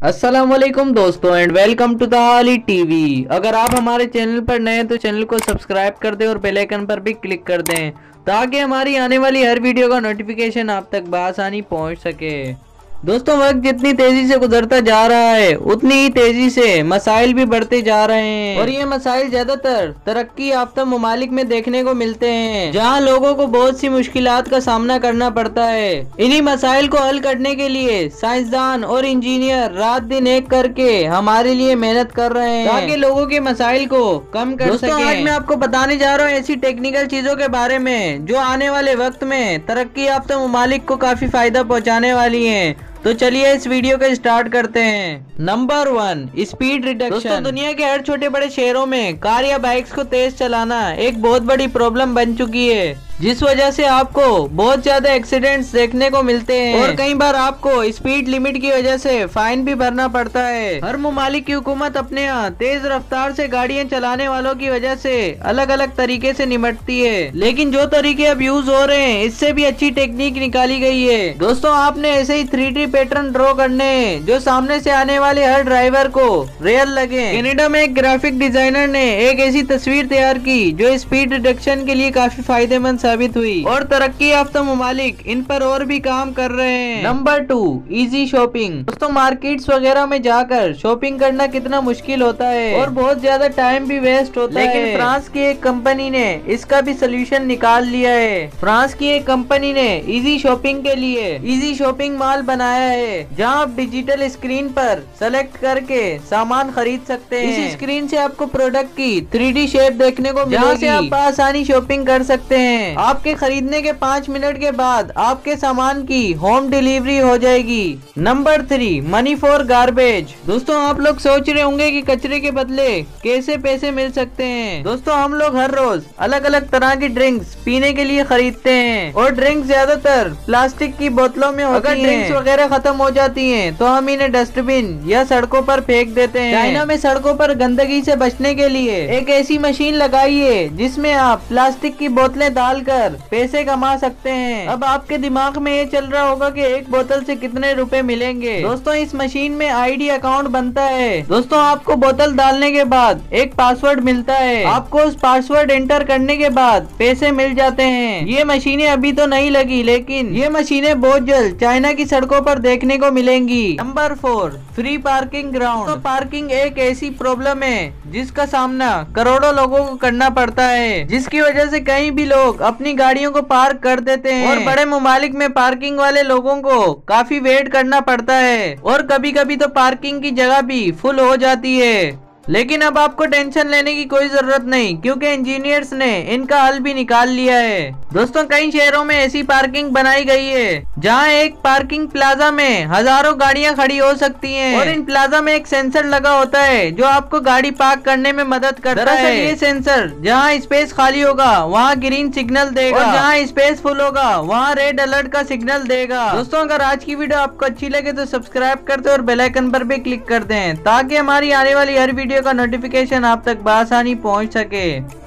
अस्सलाम वालेकुम दोस्तों एंड वेलकम टू द आली टीवी। अगर आप हमारे चैनल पर नए हैं तो चैनल को सब्सक्राइब कर दें और बेल आइकन पर भी क्लिक कर दें ताकि हमारी आने वाली हर वीडियो का नोटिफिकेशन आप तक बआसानी पहुंच सके। दोस्तों, वक्त जितनी तेजी से गुजरता जा रहा है उतनी ही तेजी से मसाइल भी बढ़ते जा रहे हैं और ये मसाइल ज्यादातर तरक्की याफ्ता ममालिक में देखने को मिलते हैं, जहां लोगों को बहुत सी मुश्किलात का सामना करना पड़ता है। इन्हीं मसाइल को हल करने के लिए साइंसदान और इंजीनियर रात दिन एक करके हमारे लिए मेहनत कर रहे हैं ताकि लोगों के मसाइल को कम कर सकें। आज मैं आपको बताने जा रहा हूँ ऐसी टेक्निकल चीजों के बारे में जो आने वाले वक्त में तरक्की याफ्ता ममालिक को काफी फायदा पहुँचाने वाली है। तो चलिए इस वीडियो को स्टार्ट करते हैं। Number 1, speed reduction. दोस्तों, दुनिया के हर छोटे बड़े शहरों में कार या बाइक्स को तेज चलाना एक बहुत बड़ी प्रॉब्लम बन चुकी है, जिस वजह से आपको बहुत ज्यादा एक्सीडेंट्स देखने को मिलते हैं और कई बार आपको स्पीड लिमिट की वजह से फाइन भी भरना पड़ता है। हर ममालिक की हुकूमत अपने यहाँ तेज रफ्तार से गाड़ियाँ चलाने वालों की वजह से अलग अलग तरीके से निपटती है, लेकिन जो तरीके अब यूज हो रहे हैं इससे भी अच्छी टेक्निक निकाली गई है। दोस्तों, आपने ऐसे ही 3D पैटर्न ड्रॉ करने हैं जो सामने से आने वाले हर ड्राइवर को रियल लगे। कनाडा में एक ग्राफिक डिजाइनर ने एक ऐसी तस्वीर तैयार की जो स्पीड रिडक्शन के लिए काफी फायदेमंद साबित हुई और तरक्की याफ्ता ममालिक इन पर और भी काम कर रहे हैं। Number 2, easy shopping. दोस्तों, मार्केट्स वगैरह में जाकर शॉपिंग करना कितना मुश्किल होता है और बहुत ज्यादा टाइम भी वेस्ट होता है, लेकिन फ्रांस की एक कंपनी ने इसका भी सोल्यूशन निकाल लिया है। फ्रांस की एक कंपनी ने इजी शॉपिंग के लिए इजी शॉपिंग मॉल बनाया है, जहां आप डिजिटल स्क्रीन पर सेलेक्ट करके सामान खरीद सकते हैं। इस स्क्रीन से आपको प्रोडक्ट की 3D शेप देखने को मिलेगी, जहां से आप आसानी शॉपिंग कर सकते हैं। आपके खरीदने के 5 मिनट के बाद आपके सामान की होम डिलीवरी हो जाएगी। Number 3, money for garbage. दोस्तों, आप लोग सोच रहे होंगे कि कचरे के बदले कैसे पैसे मिल सकते हैं। दोस्तों, हम लोग हर रोज अलग अलग तरह की ड्रिंक्स पीने के लिए खरीदते हैं और ड्रिंक्स ज्यादातर प्लास्टिक की बोतलों में होती हैं। अगर ड्रिंक्स वगैरह खत्म हो जाती हैं तो हम इन्हें डस्टबिन या सड़कों पर फेंक देते हैं। चाइना में सड़कों पर गंदगी से बचने के लिए एक ऐसी मशीन लगाई है जिसमें आप प्लास्टिक की बोतलें डालकर पैसे कमा सकते हैं। अब आपके दिमाग में ये चल रहा होगा कि एक बोतल से कितने रुपए मिलेंगे। दोस्तों, इस मशीन में आईडी अकाउंट बनता है। दोस्तों, आपको बोतल डालने के बाद एक पासवर्ड मिलता है। आपको उस पासवर्ड एंटर करने के बाद पैसे मिल जाते हैं। ये मशीनें अभी तो नहीं लगी, लेकिन ये मशीनें बहुत जल्द चाइना की सड़कों पर देखने को मिलेंगी। Number 4, free parking ground. तो पार्किंग एक ऐसी प्रॉब्लम है जिसका सामना करोड़ों लोगों को करना पड़ता है, जिसकी वजह से कहीं भी लोग अपनी गाड़ियों को पार्क कर देते हैं और बड़े ममालिक में पार्किंग वाले लोगों को काफी वेट करना पड़ता है और कभी कभी तो पार्किंग की जगह भी फुल हो जाती है। लेकिन अब आपको टेंशन लेने की कोई जरूरत नहीं, क्योंकि इंजीनियर्स ने इनका हल भी निकाल लिया है। दोस्तों, कई शहरों में ऐसी पार्किंग बनाई गई है जहां एक पार्किंग प्लाजा में हजारों गाड़ियां खड़ी हो सकती हैं और इन प्लाजा में एक सेंसर लगा होता है जो आपको गाड़ी पार्क करने में मदद करता है। ये सेंसर जहां स्पेस खाली होगा वहां ग्रीन सिग्नल देगा और जहां स्पेस फुल होगा वहां रेड अलर्ट का सिग्नल देगा। दोस्तों, अगर आज की वीडियो आपको अच्छी लगे तो सब्सक्राइब कर दें और बेल आइकन पर भी क्लिक कर दें ताकि हमारी आने वाली हर वीडियो का नोटिफिकेशन आप तक बआसानी पहुंच सके।